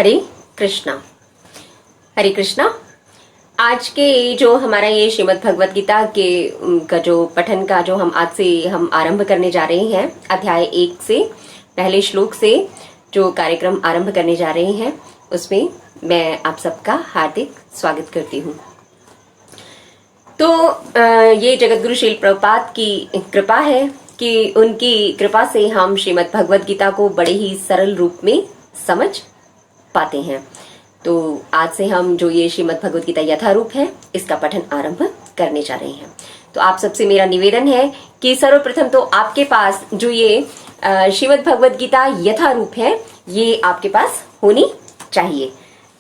हरे कृष्णा। हरे कृष्णा। आज के जो हमारा ये श्रीमद् भगवद गीता के का जो पठन का जो हम आज से हम आरंभ करने जा रहे हैं, अध्याय 1 से पहले श्लोक से जो कार्यक्रम आरंभ करने जा रहे हैं, उसमें मैं आप सबका हार्दिक स्वागत करती हूँ। तो ये जगतगुरु श्रील प्रभुपाद की कृपा है कि उनकी कृपा से हम श्रीमद् भगवद गीता को बड़े ही सरल रूप में समझ पाते हैं। तो आज से हम जो ये श्रीमद् भगवद गीता यथारूप है, इसका पठन आरंभ करने जा रहे हैं। तो आप सबसे मेरा निवेदन है कि सर्वप्रथम तो आपके पास जो ये श्रीमद् भगवद गीता यथारूप है, ये आपके पास होनी चाहिए।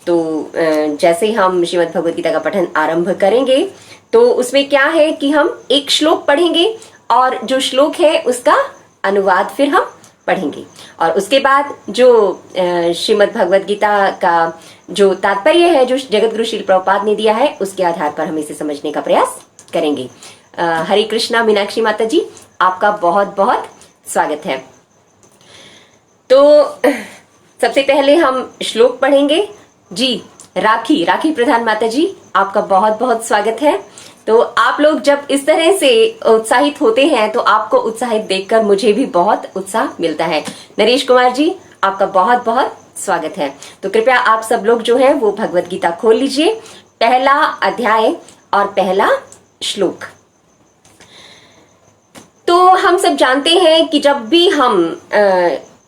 तो जैसे हम श्रीमद् भगवद गीता का पठन आरंभ करेंगे, तो उसमें क्या है कि हम एक श्लोक पढ़ेंगे और जो श्लोक है उसका अनुवाद फिर हम पढ़ेंगे, और उसके बाद जो श्रीमद् भगवद गीता का जो तात्पर्य है जो जगतगुरु श्रील प्रभुपाद ने दिया है, उसके आधार पर हम इसे समझने का प्रयास करेंगे। हरे कृष्णा। मीनाक्षी माता जी, आपका बहुत बहुत स्वागत है। तो सबसे पहले हम श्लोक पढ़ेंगे जी। राखी प्रधान माता जी, आपका बहुत बहुत स्वागत है। तो आप लोग जब इस तरह से उत्साहित होते हैं, तो आपको उत्साहित देखकर मुझे भी बहुत उत्साह मिलता है। नरेश कुमार जी, आपका बहुत बहुत स्वागत है। तो कृपया आप सब लोग जो है वो भगवद गीता खोल लीजिए, पहला अध्याय और पहला श्लोक। तो हम सब जानते हैं कि जब भी हम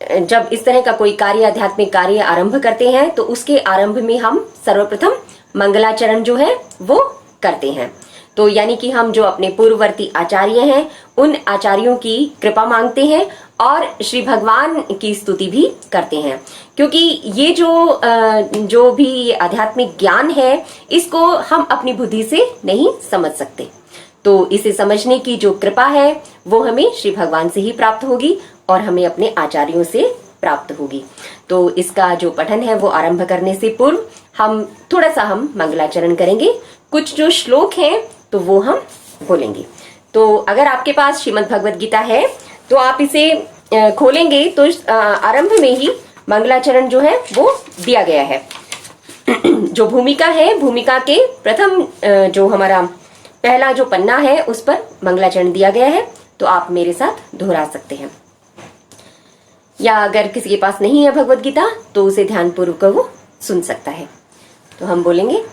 जब इस तरह का कोई कार्य, आध्यात्मिक कार्य आरंभ करते हैं, तो उसके आरंभ में हम सर्वप्रथम मंगलाचरण जो है वो करते हैं। तो यानी कि हम जो अपने पूर्ववर्ती आचार्य हैं, उन आचार्यों की कृपा मांगते हैं और श्री भगवान की स्तुति भी करते हैं, क्योंकि ये जो भी आध्यात्मिक ज्ञान है, इसको हम अपनी बुद्धि से नहीं समझ सकते। तो इसे समझने की जो कृपा है वो हमें श्री भगवान से ही प्राप्त होगी और हमें अपने आचार्यों से प्राप्त होगी। तो इसका जो पठन है वो आरंभ करने से पूर्व हम थोड़ा सा मंगलाचरण करेंगे। कुछ जो श्लोक हैं तो वो हम बोलेंगे। तो अगर आपके पास श्रीमद् भगवद गीता है तो आप इसे खोलेंगे, तो आरंभ में ही मंगलाचरण जो है वो दिया गया है। जो भूमिका है, भूमिका के प्रथम जो हमारा पहला जो पन्ना है, उस पर मंगलाचरण दिया गया है। तो आप मेरे साथ दोहरा सकते हैं, या अगर किसी के पास नहीं है भगवद गीता तो उसे ध्यानपूर्वक वो सुन सकता है। तो हम बोलेंगे,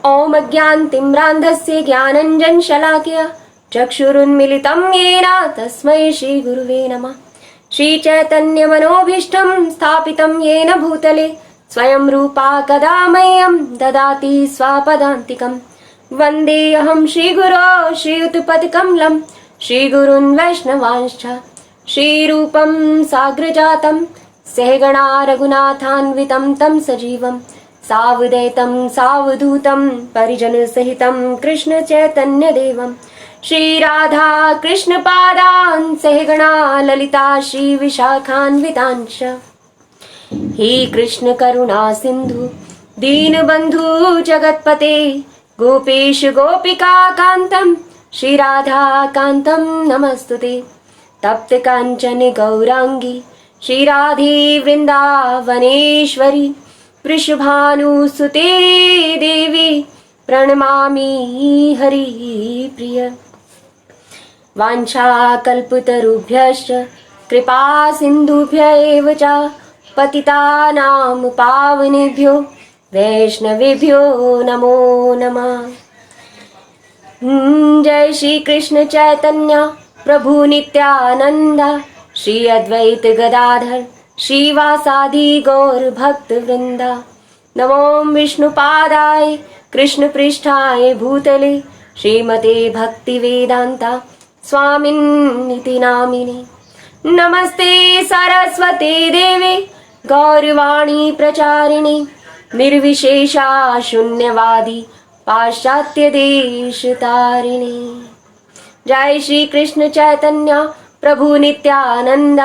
ओम अज्ञानतिम्रान्धस्य ज्ञानाञ्जनशलाकया चक्षुरुन्मीलितं येन तस्मै श्री गुरुवे नमः। श्री चैतन्य मनोभीष्टं स्थापितं येन भूतले स्वयं रूपा कदा मह्यं ददाति स्वापदान्तिकम्। वन्देऽहं श्रीगुरो श्रीयुतपदकमलं श्रीगुरून् वैष्णवांश्च श्रीरूपं साग्रजातं सहगणा रघुनाथान्वितं तं सजीवं सावधैतं सावधूतं परिजनसहितं कृष्ण चैतन्य देवं श्री राधा कृष्ण पादान् सहगणा ललिता श्री विशाखान्वितांश्च। हे कृष्ण करुणा सिंधु दीनबंधु जगत्पते गोपेश गोपिका कांतं श्री राधा कांतं नमस्तुते। तप्त कांचन गौरांगी श्री राधे वृंदावनेश्वरी वृषभानुसुते देवी प्रणमामि हरि प्रिय। वाञ्छाकल्पतरुभ्यश्च कृपा सिन्धुभ्य एव च पतितानां पावनेभ्यो वैष्णवेभ्यो नमो नमः। जय श्री कृष्ण चैतन्य प्रभु नित्यानंद श्री अद्वैत गदाधर श्रीवासादि गौर भक्त वृंदा। नमो विष्णुपादाय कृष्ण पृष्ठाय भूतले श्रीमते भक्ति वेदांता स्वामिन्निति नामिने। नमस्ते सरस्वते देवे गौरवाणी प्रचारिणे निर्विशेषा शून्यवादी पाश्चात्य देश तारिणे। जय श्री कृष्ण चैतन्य प्रभु नित्यानंद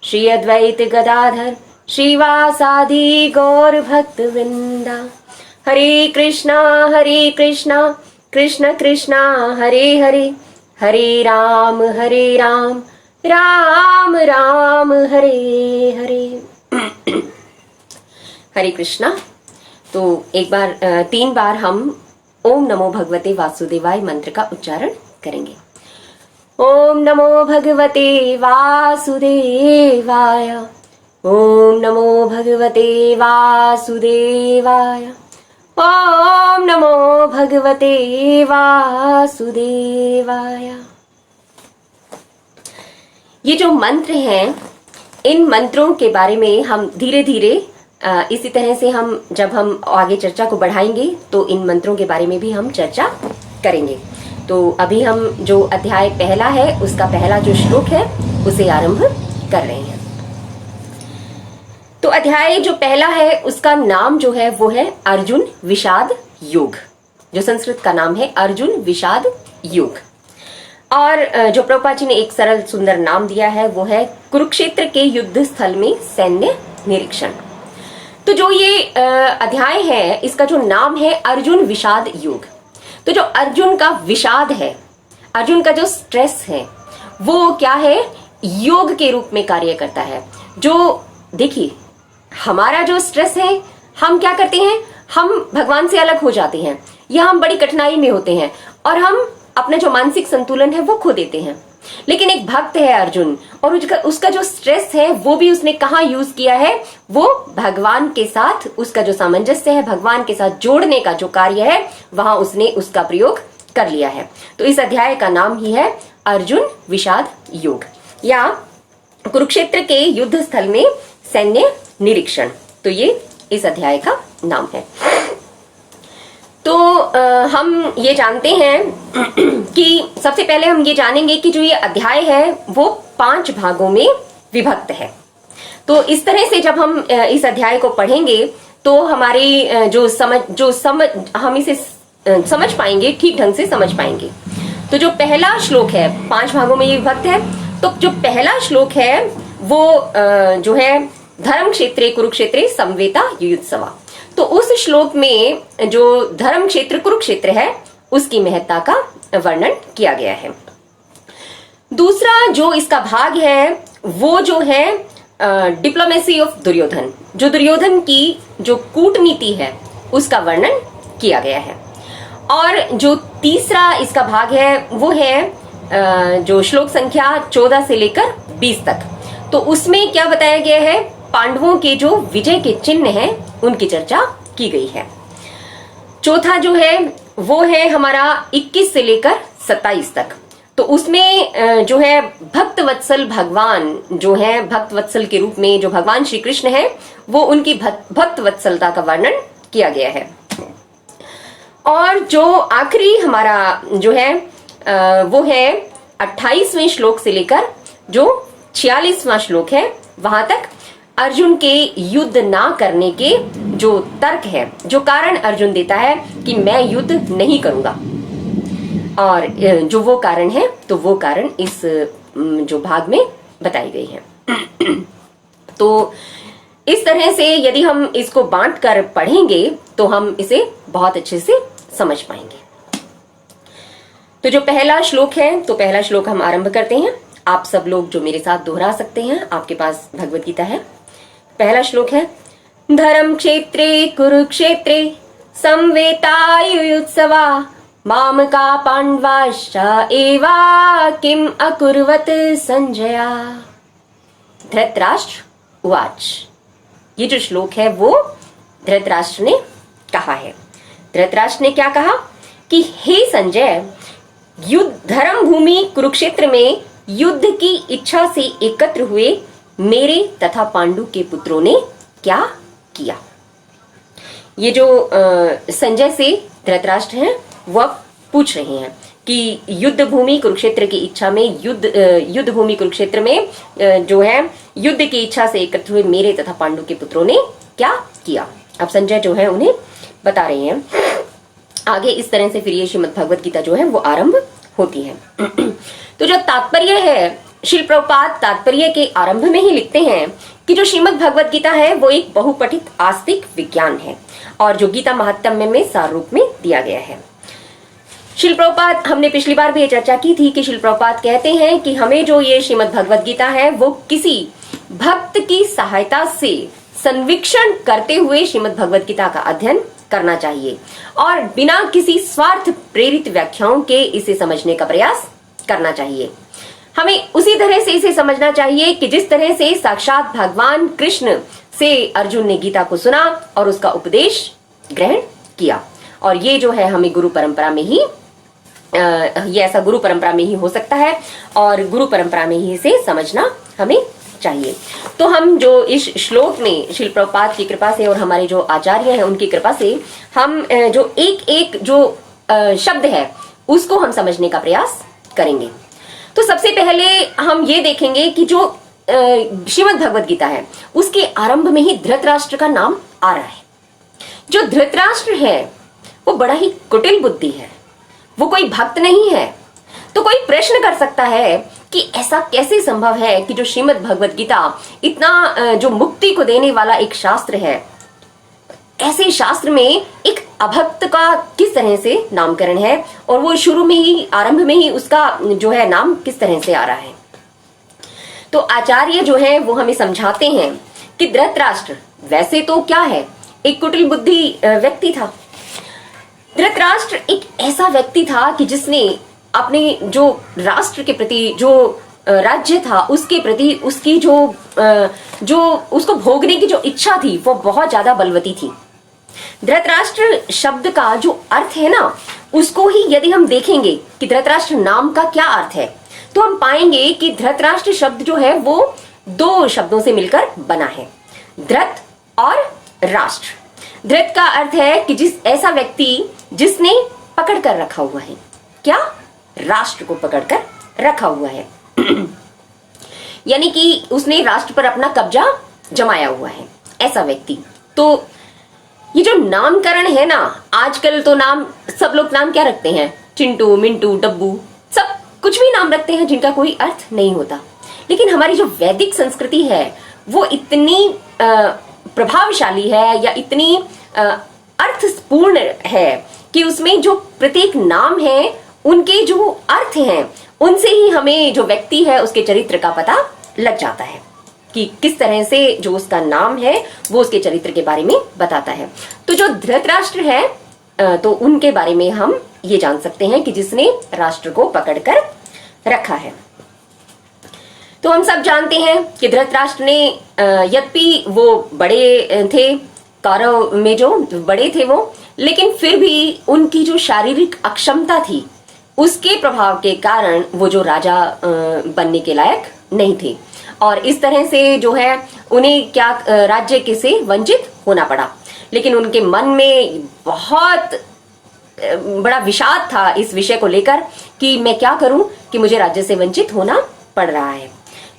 श्री अद्वैत गदाधर श्रीवासादि गौर भक्त वृंदा। हरे कृष्णा कृष्ण कृष्णा हरे हरे, हरे राम राम राम हरे हरे। हरे कृष्णा। तो एक बार 3 बार हम ओम नमो भगवते वासुदेवाय मंत्र का उच्चारण करेंगे। ओम नमो भगवते वासुदेवाय, ओम नमो भगवते वासुदेवाय, ओम नमो भगवते वासुदेवाय। ये जो मंत्र हैं, इन मंत्रों के बारे में हम धीरे धीरे इसी तरह से जब हम आगे चर्चा को बढ़ाएंगे तो इन मंत्रों के बारे में भी हम चर्चा करेंगे। तो अभी हम जो अध्याय पहला है उसका पहला जो श्लोक है उसे आरंभ कर रहे हैं। तो अध्याय जो पहला है उसका नाम जो है वो है अर्जुन विषाद योग, जो संस्कृत का नाम है अर्जुन विषाद योग। और जो प्रभुपाद जी ने एक सरल सुंदर नाम दिया है वो है कुरुक्षेत्र के युद्ध स्थल में सैन्य निरीक्षण। तो जो ये अध्याय है इसका जो नाम है अर्जुन विषाद योग। तो जो अर्जुन का विषाद है, अर्जुन का जो स्ट्रेस है वो क्या है, योग के रूप में कार्य करता है। जो देखिए हमारा जो स्ट्रेस है, हम क्या करते हैं, हम भगवान से अलग हो जाते हैं या हम बड़ी कठिनाई में होते हैं और हम अपना जो मानसिक संतुलन है वो खो देते हैं। लेकिन एक भक्त है अर्जुन और उसका जो स्ट्रेस है वो भी उसने कहाँ यूज किया है, वो भगवान के साथ उसका जो सामंजस्य है, भगवान के साथ जोड़ने का जो कार्य है वहां उसने उसका प्रयोग कर लिया है। तो इस अध्याय का नाम ही है अर्जुन विषाद योग या कुरुक्षेत्र के युद्ध स्थल में सैन्य निरीक्षण। तो ये इस अध्याय का नाम है। तो हम ये जानते हैं कि सबसे पहले हम ये जानेंगे कि जो ये अध्याय है वो 5 भागों में विभक्त है। तो इस तरह से जब हम इस अध्याय को पढ़ेंगे तो हमारी हम इसे समझ पाएंगे, ठीक ढंग से समझ पाएंगे। तो जो पहला श्लोक है 5 भागों में ये विभक्त है। तो जो पहला श्लोक है वो जो है धर्म क्षेत्रे कुरुक्षेत्रे समवेता युयुत्सवा। तो उस श्लोक में जो धर्म क्षेत्र कुरुक्षेत्र है उसकी महत्ता का वर्णन किया गया है। दूसरा जो इसका भाग है वो जो है डिप्लोमेसी ऑफ दुर्योधन, जो दुर्योधन की जो कूटनीति है उसका वर्णन किया गया है। और जो तीसरा इसका भाग है वो है जो श्लोक संख्या 14 से लेकर 20 तक। तो उसमें क्या बताया गया है, पांडवों के जो विजय के चिन्ह हैं उनकी चर्चा की गई है। चौथा जो है वो है हमारा 21 से लेकर 27 तक। तो उसमें जो है भक्त वत्सल भगवान जो है, भक्त वत्सल के रूप में जो भगवान श्री कृष्ण है वो उनकी भक्त वत्सलता का वर्णन किया गया है। और जो आखिरी हमारा जो है वो है 28वें श्लोक से लेकर जो 46वां श्लोक है वहां तक अर्जुन के युद्ध ना करने के जो तर्क है, जो कारण अर्जुन देता है कि मैं युद्ध नहीं करूंगा, और जो वो कारण है तो वो कारण इस जो भाग में बताई गई है। तो इस तरह से यदि हम इसको बांट कर पढ़ेंगे तो हम इसे बहुत अच्छे से समझ पाएंगे। तो जो पहला श्लोक है, तो पहला श्लोक हम आरंभ करते हैं। आप सब लोग जो मेरे साथ दोहरा सकते हैं, आपके पास भगवत गीता है। पहला श्लोक है धर्म क्षेत्रे कुरुक्षेत्रे संवेतायुयुत्सवा मामका पांडवाश्च एवा किम अकुर्वत संजया। धृतराष्ट्र उवाच। ये जो श्लोक है वो धृतराष्ट्र ने कहा है। धृतराष्ट्र ने क्या कहा कि हे संजय, युद्ध धर्म भूमि कुरुक्षेत्र में युद्ध की इच्छा से एकत्र हुए मेरे तथा पांडु के पुत्रों ने क्या किया। ये जो संजय से धृतराष्ट्र हैं वह पूछ रहे हैं कि युद्ध भूमि कुरुक्षेत्र की इच्छा में युद्ध भूमि कुरुक्षेत्र में जो है युद्ध की इच्छा से एकत्र हुए मेरे तथा पांडु के पुत्रों ने क्या किया। अब संजय जो है उन्हें बता रहे हैं। आगे इस तरह से फिर ये श्रीमद् भगवत गीता जो है वो आरंभ होती है। तो जो तात्पर्य है, श्री प्रभुपाद तात्पर्य के आरंभ में ही लिखते हैं कि जो श्रीमद् भगवत गीता है वो एक बहुपठित आस्तिक विज्ञान है और जो गीता महात्म्य में सार रूप में दिया गया है। श्री प्रभुपाद, हमने पिछली बार भी ये चर्चा की थी कि श्री प्रभुपाद कहते हैं कि हमें जो ये श्रीमद् भगवत गीता है वो किसी भक्त की सहायता से संवीक्षण करते हुए श्रीमद् भगवद गीता का अध्ययन करना चाहिए और बिना किसी स्वार्थ प्रेरित व्याख्याओं के इसे समझने का प्रयास करना चाहिए। हमें उसी तरह से इसे समझना चाहिए कि जिस तरह से साक्षात भगवान कृष्ण से अर्जुन ने गीता को सुना और उसका उपदेश ग्रहण किया। और ये जो है हमें गुरु परंपरा में ही ये ऐसा गुरु परंपरा में ही हो सकता है और गुरु परंपरा में ही इसे समझना हमें चाहिए। तो हम जो इस श्लोक में श्रील प्रभुपाद की कृपा से और हमारे जो आचार्य हैं उनकी कृपा से हम जो एक एक जो शब्द है उसको हम समझने का प्रयास करेंगे। तो सबसे पहले हम ये देखेंगे कि जो श्रीमद् भगवद गीता है उसके आरंभ में ही धृतराष्ट्र का नाम आ रहा है। जो धृतराष्ट्र है वो बड़ा ही कुटिल बुद्धि है, वो कोई भक्त नहीं है। तो कोई प्रश्न कर सकता है कि ऐसा कैसे संभव है कि जो श्रीमद् भगवद गीता इतना जो मुक्ति को देने वाला एक शास्त्र है, ऐसे शास्त्र में एक अभक्त का किस तरह से नामकरण है और वो शुरू में ही आरंभ में ही उसका जो है नाम किस तरह से आ रहा है। तो आचार्य जो है वो हमें समझाते हैं कि धृतराष्ट्र वैसे तो क्या है, एक कुटिल बुद्धि व्यक्ति था। धृतराष्ट्र एक ऐसा व्यक्ति था कि जिसने अपने जो राष्ट्र के प्रति जो राज्य था उसके प्रति उसकी जो उसको भोगने की जो इच्छा थी वो बहुत ज्यादा बलवती थी। धृतराष्ट्र शब्द का जो अर्थ है ना, उसको ही यदि हम देखेंगे कि धृतराष्ट्र नाम का क्या अर्थ है तो हम पाएंगे कि धृतराष्ट्र शब्द जो है वो दो शब्दों से मिलकर बना है, धृत और राष्ट्र। धृत का अर्थ है कि ऐसा व्यक्ति जिसने पकड़ कर रखा हुआ है, क्या, राष्ट्र को पकड़कर रखा हुआ है यानी कि उसने राष्ट्र पर अपना कब्जा जमाया हुआ है, ऐसा व्यक्ति। तो ये जो नामकरण है ना, आजकल तो नाम सब लोग नाम क्या रखते हैं, चिंटू, मिंटू, डब्बू, सब कुछ भी नाम रखते हैं जिनका कोई अर्थ नहीं होता। लेकिन हमारी जो वैदिक संस्कृति है वो इतनी प्रभावशाली है या इतनी अर्थपूर्ण है कि उसमें जो प्रत्येक नाम है उनके जो अर्थ हैं उनसे ही हमें जो व्यक्ति है उसके चरित्र का पता लग जाता है कि किस तरह से जो उसका नाम है वो उसके चरित्र के बारे में बताता है। तो जो धृतराष्ट्र है तो उनके बारे में हम ये जान सकते हैं कि जिसने राष्ट्र को पकड़कर रखा है। तो हम सब जानते हैं कि धृतराष्ट्र ने यद्यपि वो बड़े थे, कौरव में जो बड़े थे वो, लेकिन फिर भी उनकी जो शारीरिक अक्षमता थी उसके प्रभाव के कारण वो जो राजा बनने के लायक नहीं थे और इस तरह से जो है उन्हें क्या राज्य के से वंचित होना पड़ा। लेकिन उनके मन में बहुत बड़ा विषाद था इस विषय को लेकर कि मैं क्या करूं कि मुझे राज्य से वंचित होना पड़ रहा है।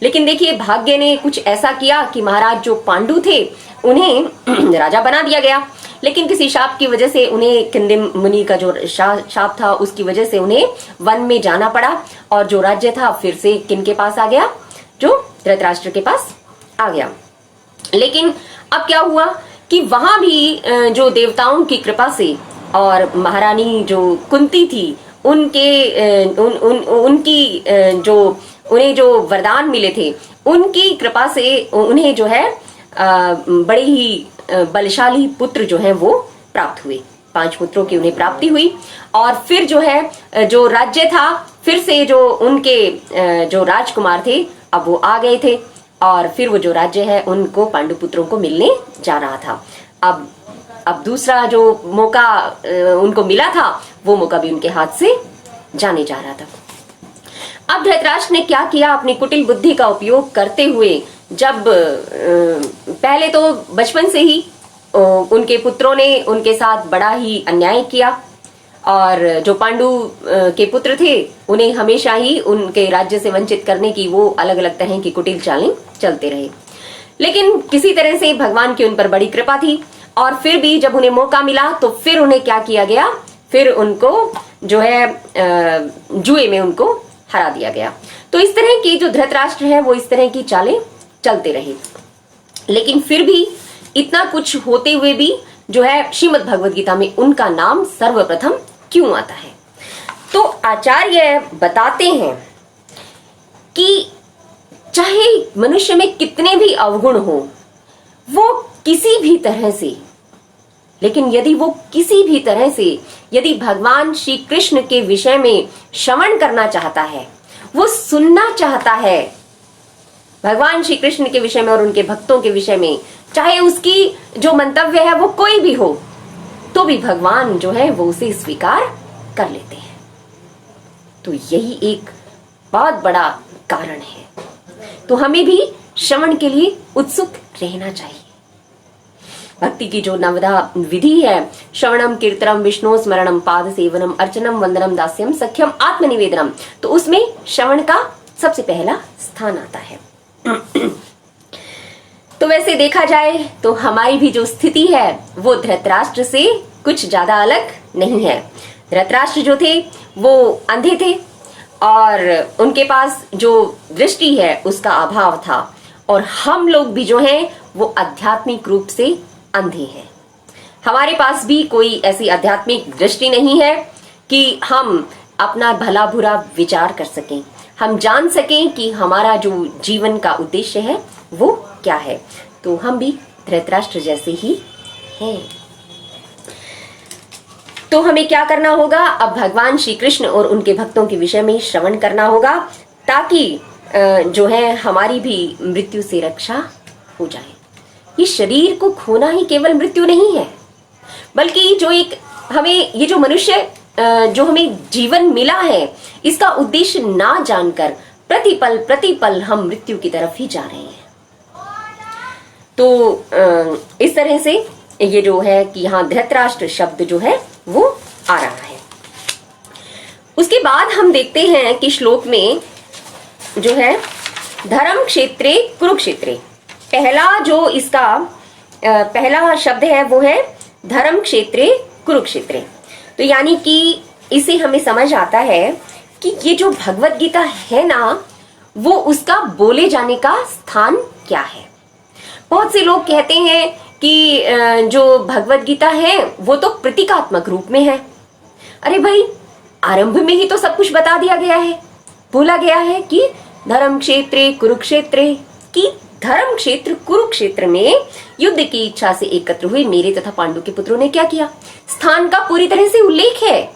लेकिन देखिए भाग्य ने कुछ ऐसा किया कि महाराज जो पांडु थे उन्हें राजा बना दिया गया, लेकिन किसी शाप की वजह से उन्हें किंदिम मुनि का जो शाप था उसकी वजह से उन्हें वन में जाना पड़ा और जो राज्य था फिर से किनके पास आ गया, जो धृतराष्ट्र के पास आ गया। लेकिन अब क्या हुआ कि वहां भी जो देवताओं की कृपा से और महारानी जो कुंती थी उनकी जो उन्हें जो वरदान मिले थे उनकी कृपा से उन्हें जो है बड़े ही बलशाली पुत्र जो है वो प्राप्त हुए। 5 पुत्रों की उन्हें प्राप्ति हुई और फिर जो है जो राज्य था फिर से जो उनके जो राजकुमार थे अब वो आ गए थे और फिर वो जो राज्य है उनको पांडु पुत्रों को मिलने जा रहा था। अब दूसरा जो मौका उनको मिला था वो मौका भी उनके हाथ से जाने जा रहा था। अब धृतराष्ट्र ने क्या किया, अपनी कुटिल बुद्धि का उपयोग करते हुए जब पहले तो बचपन से ही उनके पुत्रों ने उनके साथ बड़ा ही अन्याय किया और जो पांडु के पुत्र थे उन्हें हमेशा ही उनके राज्य से वंचित करने की वो अलग अलग तरह की कुटिल चालें चलते रहे। लेकिन किसी तरह से भगवान की उन पर बड़ी कृपा थी और फिर भी जब उन्हें मौका मिला तो फिर उन्हें क्या किया गया, फिर उनको जो है जुए में उनको हरा दिया गया। तो इस तरह की जो धृतराष्ट्र है वो इस तरह की चालें चलते रहे। लेकिन फिर भी इतना कुछ होते हुए भी जो है श्रीमद् भगवद गीता में उनका नाम सर्वप्रथम क्यों आता है। तो आचार्य बताते हैं कि चाहे मनुष्य में कितने भी अवगुण हो वो किसी भी तरह से, लेकिन यदि वो किसी भी तरह से यदि भगवान श्री कृष्ण के विषय में श्रवण करना चाहता है, वो सुनना चाहता है भगवान श्री कृष्ण के विषय में और उनके भक्तों के विषय में, चाहे उसकी जो मंतव्य है वो कोई भी हो, तो भी भगवान जो है वो उसे स्वीकार कर लेते हैं। तो यही एक बहुत बड़ा कारण है। तो हमें भी श्रवण के लिए उत्सुक रहना चाहिए। भक्ति की जो नवधा विधि है, श्रवणम कीर्तनम विष्णु स्मरणम पाद सेवनम अर्चनम वंदनम दास्यम सख्यम आत्मनिवेदनम, तो उसमें श्रवण का सबसे पहला स्थान आता है। तो वैसे देखा जाए तो हमारी भी जो स्थिति है वो धृतराष्ट्र से कुछ ज्यादा अलग नहीं है। धृतराष्ट्र जो थे वो अंधे थे और उनके पास जो दृष्टि है उसका अभाव था, और हम लोग भी जो हैं वो आध्यात्मिक रूप से अंधे हैं। हमारे पास भी कोई ऐसी आध्यात्मिक दृष्टि नहीं है कि हम अपना भला बुरा विचार कर सकें, हम जान सकें कि हमारा जो जीवन का उद्देश्य है वो क्या है। तो हम भी धृतराष्ट्र जैसे ही हैं। तो हमें क्या करना होगा? अब भगवान श्री कृष्ण और उनके भक्तों के विषय में श्रवण करना होगा, ताकि जो है हमारी भी मृत्यु से रक्षा हो जाए। ये शरीर को खोना ही केवल मृत्यु नहीं है, बल्कि जो एक हमें ये जो मनुष्य जो हमें जीवन मिला है, इसका उद्देश्य ना जानकर प्रतिपल प्रतिपल हम मृत्यु की तरफ ही जा रहे हैं। तो इस तरह से ये जो है कि यहाँ धृतराष्ट्र शब्द जो है वो आ रहा है। उसके बाद हम देखते हैं कि श्लोक में जो है धर्म क्षेत्रे कुरुक्षेत्रे, पहला जो इसका पहला शब्द है वो है धर्म क्षेत्रे कुरुक्षेत्रे। तो यानी कि इसे हमें समझ आता है कि ये जो भगवत गीता है ना, वो उसका बोले जाने का स्थान क्या है। बहुत से लोग कहते हैं कि जो भगवत गीता है वो तो प्रतीकात्मक रूप में है। अरे भाई, आरंभ में ही तो सब कुछ बता दिया गया है, बोला गया है कि धर्म क्षेत्रे कुरुक्षेत्रे, कि धर्म क्षेत्र कुरुक्षेत्र में युद्ध की इच्छा से एकत्र हुए मेरे तथा पांडु के पुत्रों ने क्या किया। स्थान का पूरी तरह से उल्लेख है,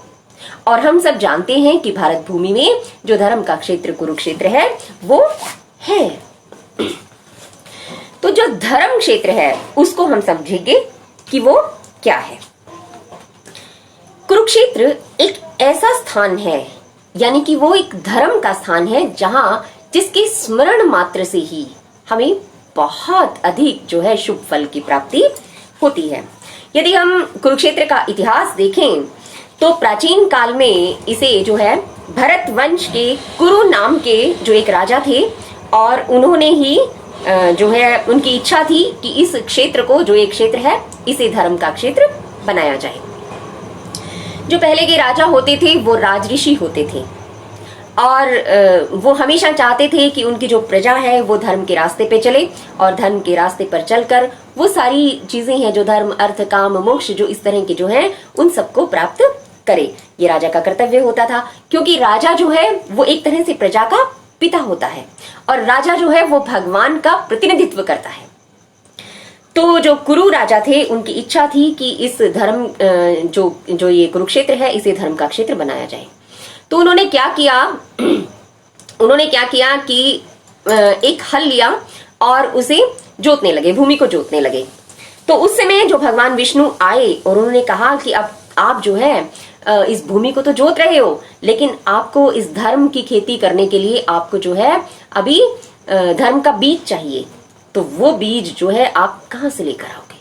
और हम सब जानते हैं कि भारत भूमि में जो धर्म का क्षेत्र कुरुक्षेत्र है वो है। तो जो धर्म क्षेत्र है उसको हम समझेंगे कि वो क्या है। कुरुक्षेत्र एक ऐसा स्थान है, यानी कि वो एक धर्म का स्थान है जहां जिसके स्मरण मात्र से ही हमें बहुत अधिक जो है शुभ फल की प्राप्ति होती है। यदि हम कुरुक्षेत्र का इतिहास देखें तो प्राचीन काल में इसे जो है भरत वंश के कुरु नाम के जो एक राजा थे, और उन्होंने ही जो है उनकी इच्छा थी कि इस क्षेत्र को, जो एक क्षेत्र है, इसे धर्म का क्षेत्र बनाया जाए। जो पहले के राजा होते थे वो राजऋषि होते थे, और वो हमेशा चाहते थे कि उनकी जो प्रजा है वो धर्म के रास्ते पे चले, और धर्म के रास्ते पर चलकर वो सारी चीजें हैं जो धर्म अर्थ काम मोक्ष जो इस तरह के जो है उन सबको प्राप्त करे। ये राजा का कर्तव्य होता था, क्योंकि राजा जो है वो एक तरह से प्रजा का पिता होता है, और राजा जो है वो भगवान का प्रतिनिधित्व करता है। तो जो कुरु राजा थे उनकी इच्छा थी कि इस धर्म जो ये कुरुक्षेत्र है इसे धर्म का क्षेत्र बनाया जाए। तो उन्होंने क्या किया कि एक हल लिया और उसे जोतने लगे, भूमि को जोतने लगे। तो उस समय जो भगवान विष्णु आए और उन्होंने कहा कि अब आप जो है इस भूमि को तो जोत रहे हो, लेकिन आपको इस धर्म की खेती करने के लिए आपको जो है अभी धर्म का बीज चाहिए। तो वो बीज जो है आप कहाँ से लेकर आओगे?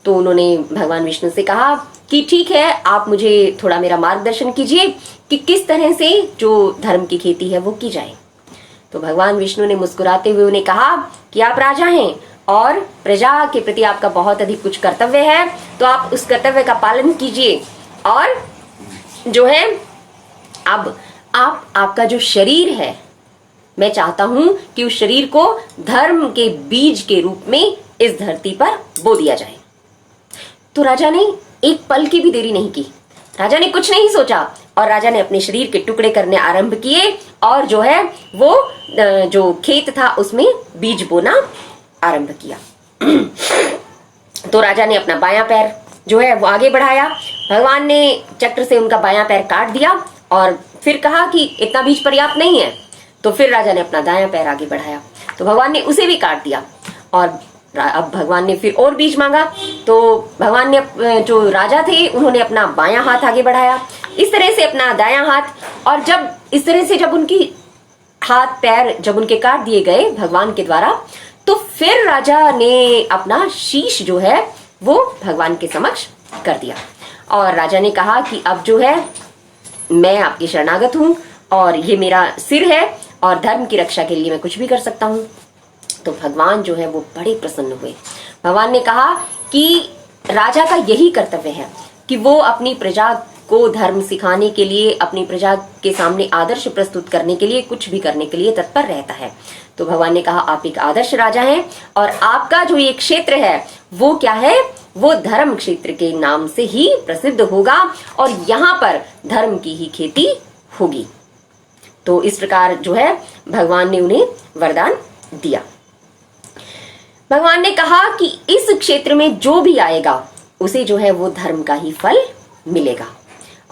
तो उन्होंने भगवान विष्णु से कहा कि ठीक है, आप मुझे थोड़ा मेरा मार्गदर्शन कीजिए कि किस तरह से जो धर्म की खेती है वो की जाए। तो भगवान विष्णु ने मुस्कुराते हुए उन्हें कहा कि आप राजा हैं और प्रजा के प्रति आपका बहुत अधिक कुछ कर्तव्य है, तो आप उस कर्तव्य का पालन कीजिए, और जो है अब आपका जो शरीर है, मैं चाहता हूं कि उस शरीर को धर्म के बीज के रूप में इस धरती पर बो दिया जाए। तो राजा ने एक पल की भी देरी नहीं की, राजा ने कुछ नहीं सोचा, और राजा ने अपने शरीर के टुकड़े करने आरंभ किए, और जो है वो जो खेत था उसमें बीज बोना आरंभ किया। तो राजा ने अपना बायां पैर जो है वो आगे बढ़ाया। भगवान ने चक्र से उनका बायां पैर काट दिया और फिर कहा कि इतना बीज पर्याप्त नहीं है। तो फिर राजा ने अपना दायां पैर आगे बढ़ाया, तो भगवान ने उसे भी काट दिया। और अब भगवान ने फिर और बीज मांगा, तो भगवान ने, जो राजा थे, उन्होंने अपना बायां हाथ आगे बढ़ाया, इस तरह से अपना दायां हाथ। और जब इस तरह से जब उनकी हाथ पैर जब उनके काट दिए गए भगवान के द्वारा, तो फिर राजा ने अपना शीश जो है वो भगवान के समक्ष कर दिया। और राजा ने कहा कि अब जो है मैं आपकी शरणागत हूं और ये मेरा सिर है और धर्म की रक्षा के लिए मैं कुछ भी कर सकता हूं। तो भगवान जो है वो बड़े प्रसन्न हुए। भगवान ने कहा कि राजा का यही कर्तव्य है कि वो अपनी प्रजा को धर्म सिखाने के लिए, अपनी प्रजा के सामने आदर्श प्रस्तुत करने के लिए, कुछ भी करने के लिए तत्पर रहता है। तो भगवान ने कहा आप एक आदर्श राजा हैं और आपका जो ये क्षेत्र है वो क्या है, वो धर्म क्षेत्र के नाम से ही प्रसिद्ध होगा और यहाँ पर धर्म की ही खेती होगी। तो इस प्रकार जो है भगवान ने उन्हें वरदान दिया। भगवान ने कहा कि इस क्षेत्र में जो भी आएगा उसे जो है वो धर्म का ही फल मिलेगा।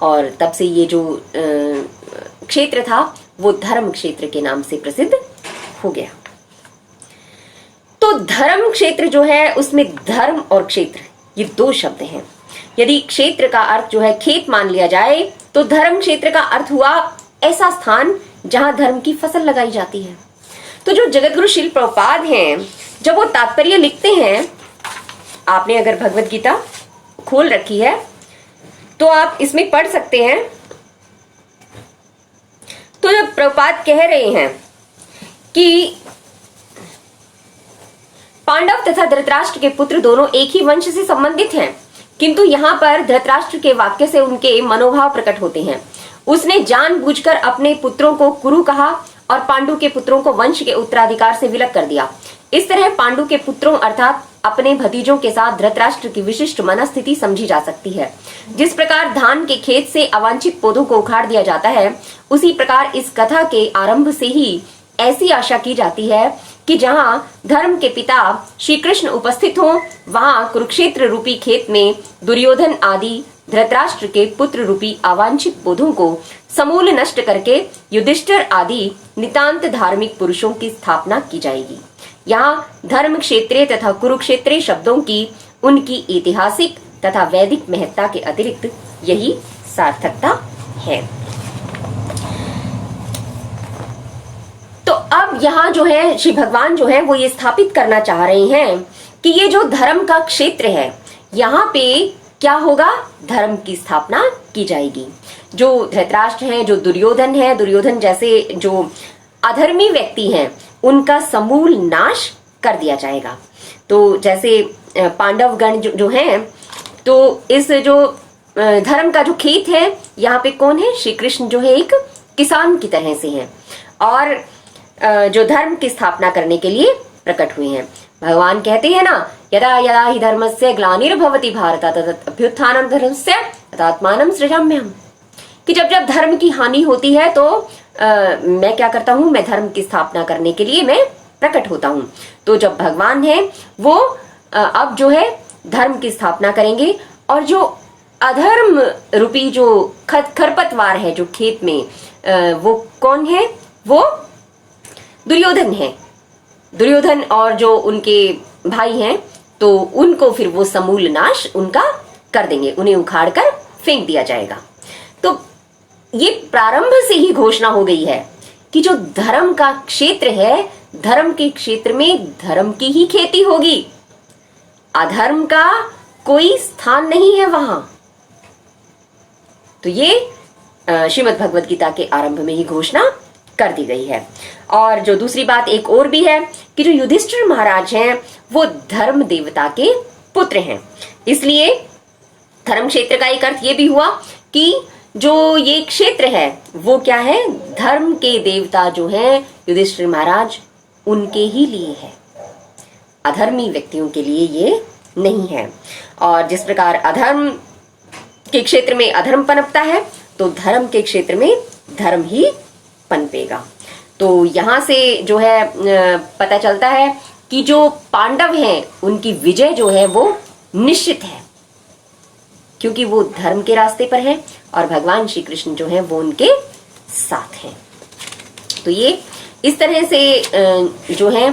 और तब से ये जो क्षेत्र था वो धर्म क्षेत्र के नाम से प्रसिद्ध हो गया। तो धर्म क्षेत्र जो है उसमें धर्म और क्षेत्र ये दो शब्द हैं। यदि क्षेत्र का अर्थ जो है खेत मान लिया जाए, तो धर्म क्षेत्र का अर्थ हुआ ऐसा स्थान जहां धर्म की फसल लगाई जाती है। तो जो जगतगुरु श्रील प्रभुपाद हैं, जब वो तात्पर्य लिखते हैं, आपने अगर भगवत गीता खोल रखी है तो आप इसमें पढ़ सकते हैं। तो जब प्रभुपाद कह रहे हैं कि पांडव तथा धृतराष्ट्र के पुत्र दोनों एक ही वंश से संबंधित हैं, किंतु यहाँ पर धृतराष्ट्र के वाक्य से उनके मनोभाव प्रकट होते हैं। उसने जानबूझकर अपने पुत्रों को कुरु कहा और पांडु के पुत्रों को वंश के उत्तराधिकार से विलग कर दिया। इस तरह पांडु के पुत्रों अर्थात अपने भतीजों के साथ धृतराष्ट्र की विशिष्ट मनस्थिति समझी जा सकती है। जिस प्रकार धान के खेत से अवांछित पौधों को उखाड़ दिया जाता है, उसी प्रकार इस कथा के आरंभ से ही ऐसी आशा की जाती है कि जहां धर्म के पिता श्री कृष्ण उपस्थित हों, वहां कुरुक्षेत्र रूपी खेत में दुर्योधन आदि धृतराष्ट्र के पुत्र रूपी अवांछित पौधों को समूल नष्ट करके युधिष्ठिर आदि नितांत धार्मिक पुरुषों की स्थापना की जाएगी। यहाँ धर्म क्षेत्रीय तथा कुरुक्षेत्रीय शब्दों की उनकी ऐतिहासिक तथा वैदिक महत्ता के अतिरिक्त यही सार्थकता है। तो अब यहाँ जो है श्री भगवान जो है वो ये स्थापित करना चाह रहे हैं कि ये जो धर्म का क्षेत्र है, यहाँ पे क्या होगा, धर्म की स्थापना की जाएगी। जो धृतराष्ट्र हैं, जो दुर्योधन है, दुर्योधन जैसे जो अधर्मी व्यक्ति हैं, उनका समूल नाश कर दिया जाएगा। तो जैसे पांडवगण जो हैं, तो इस जो धर्म का जो खेत है, यहाँ पे कौन है, श्री कृष्ण जो है एक किसान की तरह से हैं और जो धर्म की स्थापना करने के लिए प्रकट हुए हैं। भगवान कहते हैं ना, यदा यदा ही धर्मस्य ग्लानिर्भवति भारत तदभ्युत्थानं धर्मस्य तदात्मानं सृजाम्यहम्, कि जब जब धर्म की हानि होती है तो मैं क्या करता हूँ, मैं धर्म की स्थापना करने के लिए मैं प्रकट होता हूँ। तो जब भगवान है वो अब जो है धर्म की स्थापना करेंगे और जो अधर्म रूपी जो खरपतवार है जो खेत में, वो कौन है, वो दुर्योधन है। दुर्योधन और जो उनके भाई हैं, तो उनको फिर वो समूल नाश उनका कर देंगे, उन्हें उखाड़ कर फेंक दिया जाएगा। तो ये प्रारंभ से ही घोषणा हो गई है कि जो धर्म का क्षेत्र है, धर्म के क्षेत्र में धर्म की ही खेती होगी, अधर्म का कोई स्थान नहीं है वहां। तो ये श्रीमद् भगवद गीता के आरंभ में ही घोषणा कर दी गई है। और जो दूसरी बात एक और भी है कि जो युधिष्ठिर महाराज हैं वो धर्म देवता के पुत्र हैं, इसलिए धर्म क्षेत्र का एक अर्थ ये भी हुआ कि जो ये क्षेत्र है वो क्या है, धर्म के देवता जो हैं युधिष्ठिर महाराज, उनके ही लिए है, अधर्मी व्यक्तियों के लिए ये नहीं है। और जिस प्रकार अधर्म के क्षेत्र में अधर्म पनपता है, तो धर्म के क्षेत्र में धर्म ही पनपेगा। तो यहाँ से जो है पता चलता है कि जो पांडव हैं उनकी विजय जो है वो निश्चित है, क्योंकि वो धर्म के रास्ते पर है और भगवान श्री कृष्ण जो है वो उनके साथ हैं। तो ये इस तरह से जो है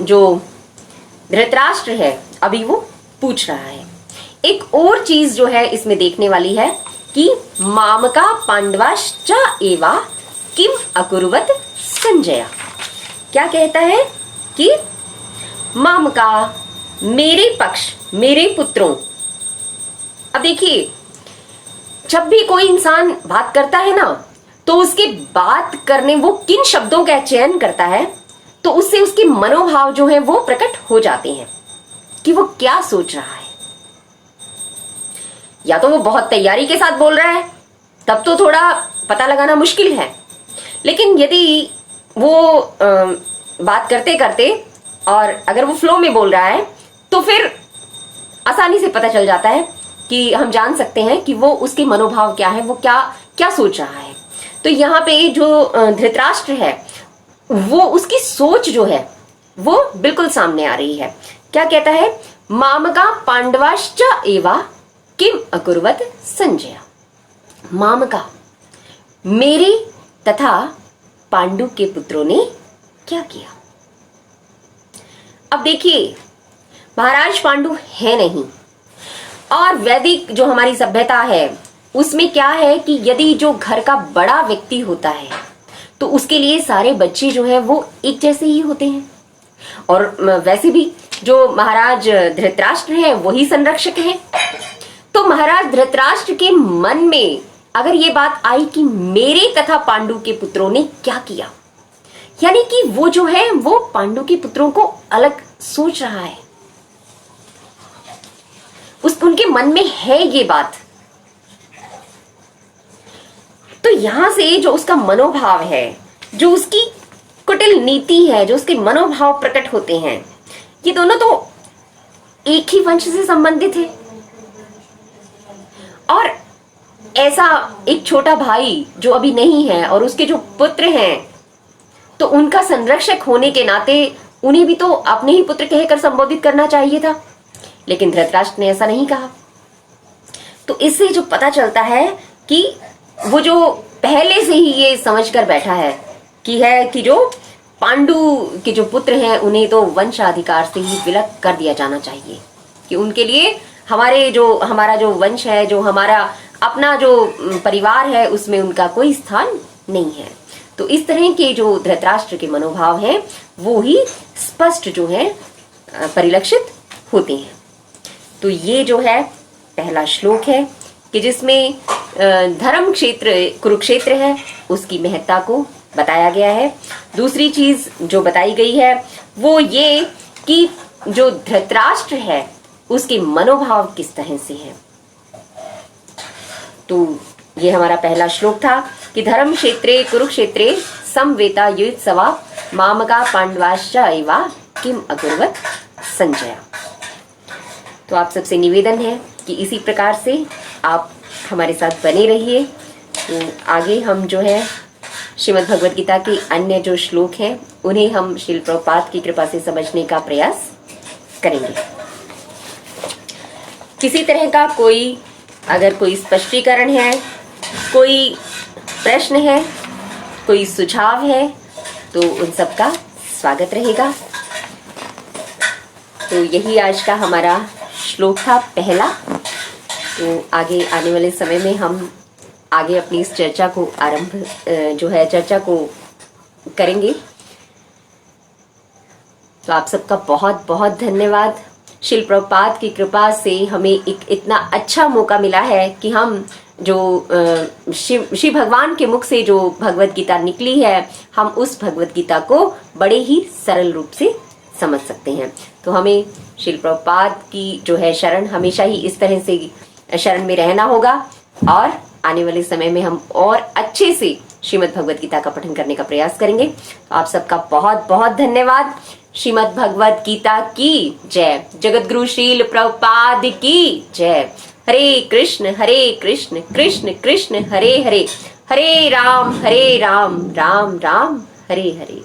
जो धृतराष्ट्र है अभी वो पूछ रहा है। एक और चीज जो है इसमें देखने वाली है कि मामका पांडवाश्च एवा किम अकुर्वत संजय। क्या कहता है कि मामका, मेरे पक्ष, मेरे पुत्रों। अब देखिए, जब भी कोई इंसान बात करता है ना, तो उसके बात करने वो किन शब्दों का चयन करता है, तो उससे उसके मनोभाव जो है वो प्रकट हो जाते हैं कि वो क्या सोच रहा है। या तो वो बहुत तैयारी के साथ बोल रहा है, तब तो थोड़ा पता लगाना मुश्किल है, लेकिन यदि वो बात करते करते और अगर वो फ्लो में बोल रहा है तो फिर आसानी से पता चल जाता है कि हम जान सकते हैं कि वो उसके मनोभाव क्या है, वो क्या क्या सोच रहा है। तो यहाँ पे जो धृतराष्ट्र है वो उसकी सोच जो है वो बिल्कुल सामने आ रही है। क्या कहता है? मामका पांडवाश्च एवा किम अकुर्वत संजय। मामका, मेरे तथा पांडु के पुत्रों ने क्या किया। अब देखिए, महाराज पांडु है नहीं, और वैदिक जो हमारी सभ्यता है उसमें क्या है कि यदि जो घर का बड़ा व्यक्ति होता है तो उसके लिए सारे बच्चे जो है वो एक जैसे ही होते हैं। और वैसे भी जो महाराज धृतराष्ट्र है वही संरक्षक है। तो महाराज धृतराष्ट्र के मन में अगर ये बात आई कि मेरे तथा पांडु के पुत्रों ने क्या किया, यानी कि वो जो है वो पांडु के पुत्रों को अलग सोच रहा है, उनके मन में है ये बात। तो यहां से जो उसका मनोभाव है, जो उसकी कुटिल नीति है, जो उसके मनोभाव प्रकट होते हैं, ये दोनों तो एक ही वंश से संबंधित है। और ऐसा एक छोटा भाई जो अभी नहीं है और उसके जो पुत्र हैं, तो उनका संरक्षक होने के नाते उन्हें भी तो अपने ही पुत्र कहकर संबोधित करना चाहिए था, लेकिन धृतराष्ट्र ने ऐसा नहीं कहा। तो इससे जो पता चलता है कि वो जो पहले से ही ये समझ कर बैठा है कि जो पांडु के जो पुत्र हैं उन्हें तो वंशाधिकार से ही विलग कर दिया जाना चाहिए, कि उनके लिए हमारा जो वंश है, जो हमारा अपना जो परिवार है, उसमें उनका कोई स्थान नहीं है। तो इस तरह के जो धृतराष्ट्र के मनोभाव हैं वो ही स्पष्ट जो है परिलक्षित होते हैं। तो ये जो है पहला श्लोक है कि जिसमें धर्म क्षेत्र कुरुक्षेत्र है उसकी महत्ता को बताया गया है। दूसरी चीज जो बताई गई है वो ये कि जो धृतराष्ट्र है उसके मनोभाव किस तरह से है। तो ये हमारा पहला श्लोक था कि धर्म क्षेत्रे कुरुक्षेत्रे समवेता युत्सवा मामका पांडवाश्च एवा किम अकुर्वत संजय। तो आप सबसे निवेदन है कि इसी प्रकार से आप हमारे साथ बने रहिए। तो आगे हम जो है श्रीमद् भगवद गीता के अन्य जो श्लोक हैं उन्हें हम श्रील प्रभुपाद की कृपा से समझने का प्रयास करेंगे। किसी तरह का अगर कोई स्पष्टीकरण है, कोई प्रश्न है, कोई सुझाव है, तो उन सब का स्वागत रहेगा। तो यही आज का हमारा श्लोक था पहला। तो आगे आने वाले समय में हम आगे अपनी इस चर्चा को चर्चा को करेंगे। तो आप सबका बहुत बहुत धन्यवाद। श्रील प्रभुपाद की कृपा से हमें एक इतना अच्छा मौका मिला है कि हम जो श्री भगवान के मुख से जो भगवद गीता निकली है, हम उस भगवद गीता को बड़े ही सरल रूप से समझ सकते हैं। तो हमें श्रील प्रभुपाद की जो है शरण हमेशा ही इस तरह से शरण में रहना होगा, और आने वाले समय में हम और अच्छे से श्रीमद् भगवद गीता का पठन करने का प्रयास करेंगे। तो आप सबका बहुत बहुत धन्यवाद। श्रीमद् भगवद गीता की जय। जगत गुरु श्रील प्रभुपाद की जय। हरे कृष्ण कृष्ण कृष्ण हरे हरे, हरे राम राम राम हरे हरे।